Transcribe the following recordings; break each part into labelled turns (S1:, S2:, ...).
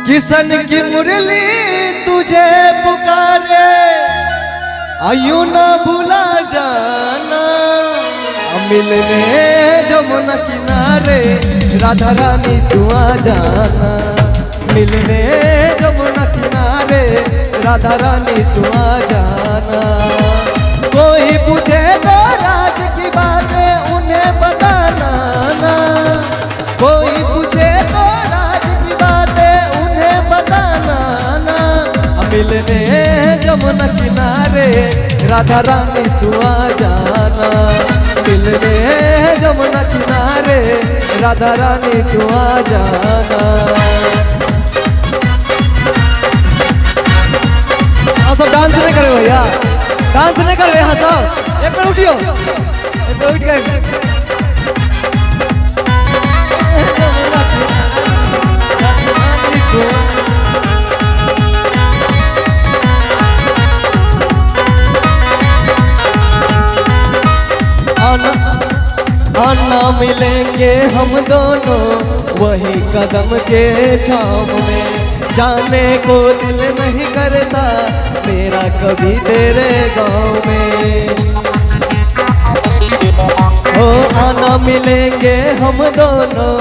S1: किशन की मुरली तुझे पुकारे, आयु ना भूला जाना। मिलने जमुना किनारे राधा रानी तू आ जाना। मिलने जमुना किनारे राधा रानी तू आ जाना। कोई पूछे तो राज की बातें उन्हें बताना ना। कोई पूछे तो राज की बातें उन्हें बताना ना। मिलने जमुना किनारे राधा रानी तू आ जाना। मिलने जमुना किनारे राधा रानी तू आ जाना। हाँ सब डांस नहीं करे भैया, डांस नहीं कर रहे। हाँ सब एक बार उठियो, एक बार उठ गए। आना मिलेंगे हम दोनों वही कदम के छाँव में। जाने को दिल नहीं करता मेरा कभी तेरे गाँव में। हो आना मिलेंगे हम दोनों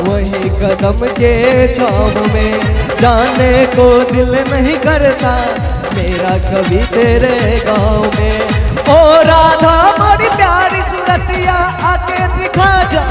S1: वही कदम के छाँव में। जाने को दिल नहीं करता मेरा कभी तेरे गाँव में। ओ राधा बड़ी प्यारी सूरतिया आके दिखा जा